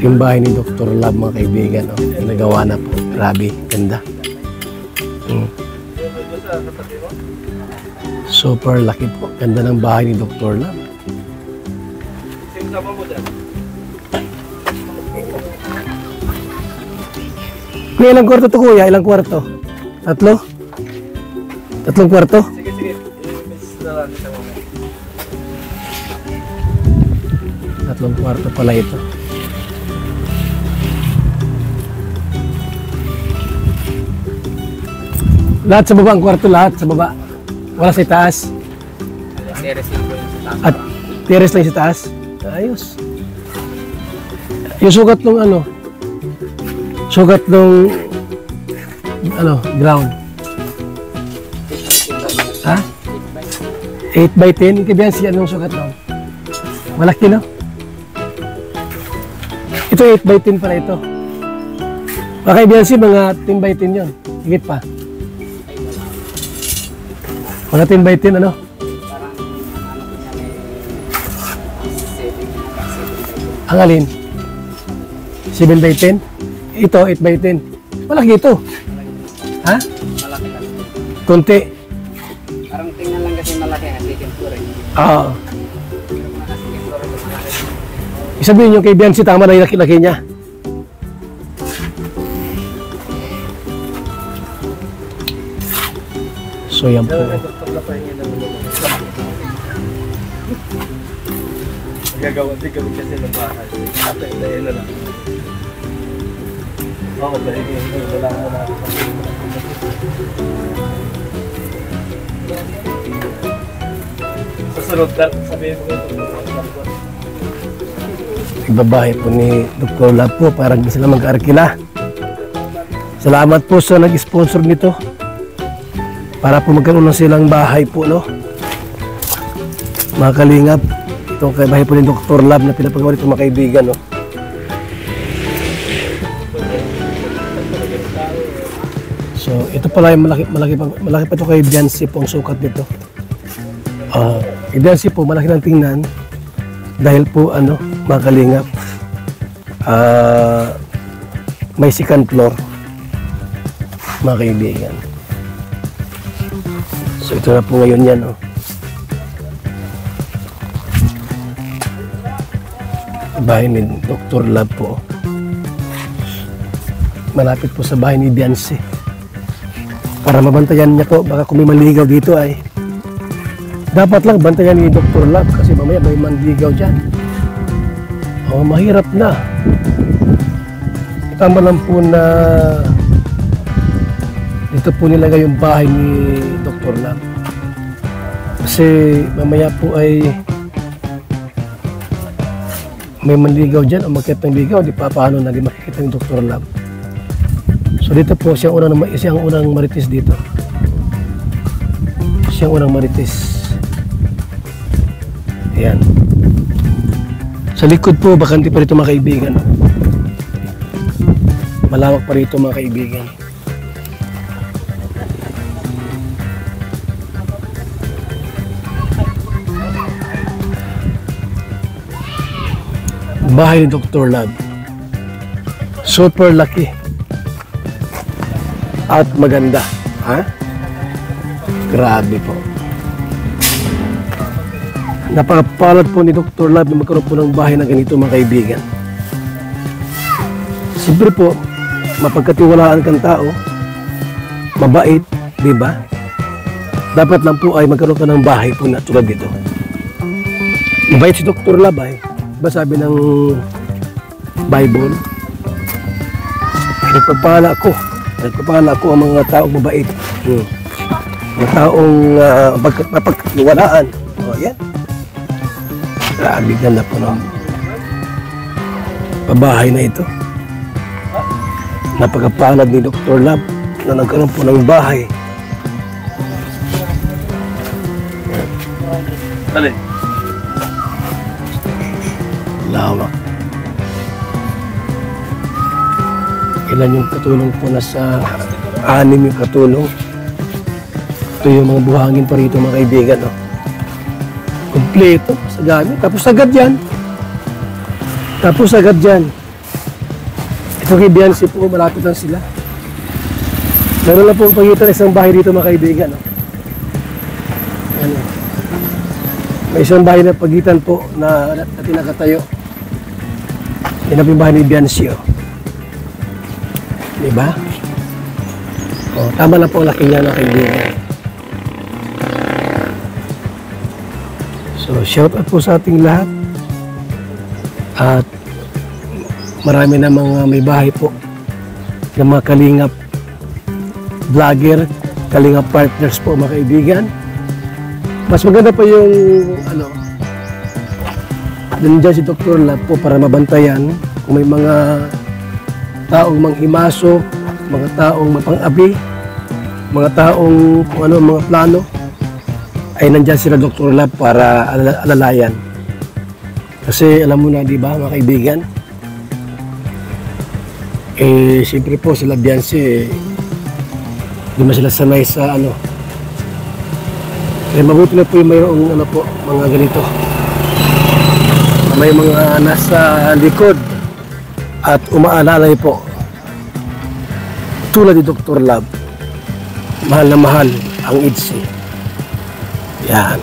Yung bahay ni Dr. Love, mga kaibigan, oh. Ginagawa na po. Grabe, ganda. Super laki po. Ganda ng bahay ni Dr. Love. Kuya, ilang kwarto to kuya? Ilang kwarto? Tatlo? Tatlong kwarto? Sige. Tatlong kwarto pala ito. Lahat sa baba ang kwarto, lahat sa baba. Wala sa itaas. Terrace lang po yung sa taas. At terrace lang sa taas. Ayos. Yung sugat nung ground. Ha? 8 by 10? Kabihan siya anong sugat nung? Malaki, no? Ito 8 by 10 pala ito. Baka ibihan siya mga 10 by 10 yun. Higit pa. Mga 10 by 10 ano? Ang alin? 7 by 10? Ito 8 by 10. Malaki ito. Ha? Malaki lang. Kunti. Parang tingnan lang kasi malaki ang second floor eh. Oo. Pero mga second floor ito malaki. Isabihin nyo kay Biancy, tama na yung laki-laki niya. So yan po. Gagawa din kami kasi ng bahay. Dahil na lang. Oo, dahil wala na ako. Susunod na, sabihin mo ito. Nagbabahay po ni Dr. Love po, parang di sila mag-arkila. Salamat po sa nag-sponsor nito. Para po magkaroon ng silang bahay po, no? Mga kalingap, itong bahay po ni Dr. Love na pinapagawa nito mga kaibigan, no? So, ito pala yung malaki pa ito kay Biancy po ang sukat nito. Kay Biancy po, malaki ng tingnan. Dahil po, mga kalingap, may second floor, mga kaibigan. So, ito na po ngayon yan, no? Bahay ni Dr. Love po. Malapit po sa bahay ni Biancy. Para mabantayan niya po, baka kung may manligaw dito ay dapat lang bantayan ni Dr. Love kasi mamaya may manligaw dyan. Mahirap na. Tama lang po na dito po nilagay yung bahay ni Dr. Love. Kasi mamaya po ay may manligaw dyan o magkita ng ligaw, di pa paano na di makikita ni Dr. Love. So dito po siyang unang marites dito. Siyang unang marites. Ayan. Sa likod po, bakante pa rito mga kaibigan. Malawak pa rito mga kaibigan. Bahay ni Dr. Love. Super laki. At maganda. Ha? Grabe po. Napakapalad po ni Dr. Love na magkaroon po ng bahay na ganito mga kaibigan. Siyempre po, mapagkatiwalaan kang tao, mabait, di ba? Dapat lang po ay magkaroon ka ng bahay po na tulad dito. Mabait si Dr. Love ay. Diba sabi ng Bible? Nagpapala ako ang mga taong mabait. Mga taong mapagkatiwalaan. O yan. Grabe ganda po ng pabahay na ito. Napakapalad ni Dr. Love na nagkaroon po ng bahay. Alin? Lawak. Ilan yung katulong po nasa 6 yung katulong. Ito yung mga buhangin pa rito mga kaibigan. No? Kompleto sa gamit. Tapos agad yan. Ito kay Biancy po, malapit lang sila. Meron lang po pagitan isang bahay dito mga kaibigan. No? Ano? May isang bahay na pagitan po na nakatayo. Yan ang bahay ni Biancy. Oh. Diba? Oh, tama na po ang laki niya mga kaibigan. So, shout out po sa ating lahat. At marami na mga may bahay po ng mga kalingap vlogger, kalingap partners po mga kaibigan. Mas maganda pa yung nandiyan si Dr. Lab po para mabantayan kung may mga taong manghimasok, mga taong mapang-abi, mga taong kung ano mga plano, ay nandiyan sila Dr. Lab para alalayan. Kasi alam mo na, di ba mga kaibigan, siyempre po sila Biancy, di ba sila sanay sa mabuti na po yung mayroong mga ganito. May mga nasa likod at umaalalay po. Tulad ni Dr. Lab, mahal na mahal ang IDSI. Yan.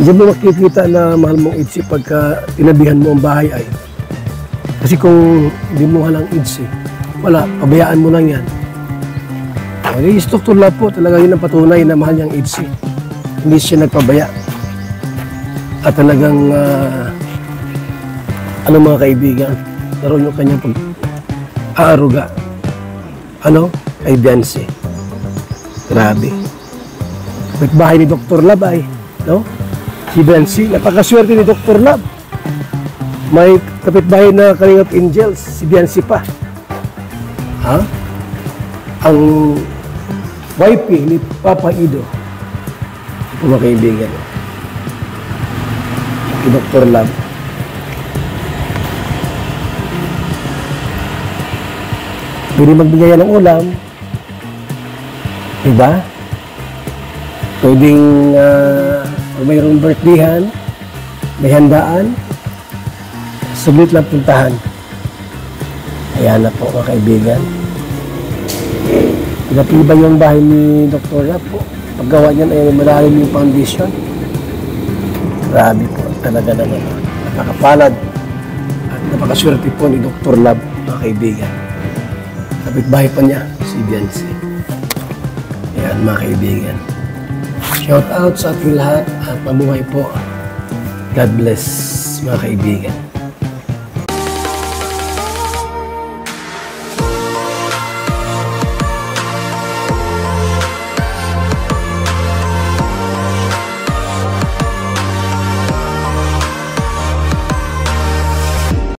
Hindi mo makikita na mahal mong IDSI pagka tinabihan mo ang bahay ay. Kasi kung hindi mo mahal ang IDSI, wala, pabayaan mo lang yan. Yung Dr. Lab po, talaga yun ang patunay na mahal niyang IDSI. Hindi siya nagpabaya. At talagang, mga kaibigan, naroon yung kanyang pag-aaruga. Kay Biancy. Grabe. Bahay ni Dr. Lab ay, no? Si Biancy, napakaswerte ni Dr. Lab. May kapitbahay na Kalingap Angels, si Biancy pa. Ha? Ang wife ni Papa Ido. Ito mga kaibigan. Si Dr. Lab. Pwede magbigay ng ulam. Diba? Pwedeng mayroong birthdayhan, may handaan, sublit lang puntahan. Ayan na po mga kaibigan. Pinatibay yung bahay ni Dr. Lab po. Paggawa niyan ay malalim yung foundation. Grabe po. Talaga naman. Napakapalad at napakaswerte po ni Dr. Lab mga kaibigan. Kapitbahay pa niya si Biancy. Ayan mga kaibigan. Shout out sa ating lahat at mabuhay po. God bless mga kaibigan.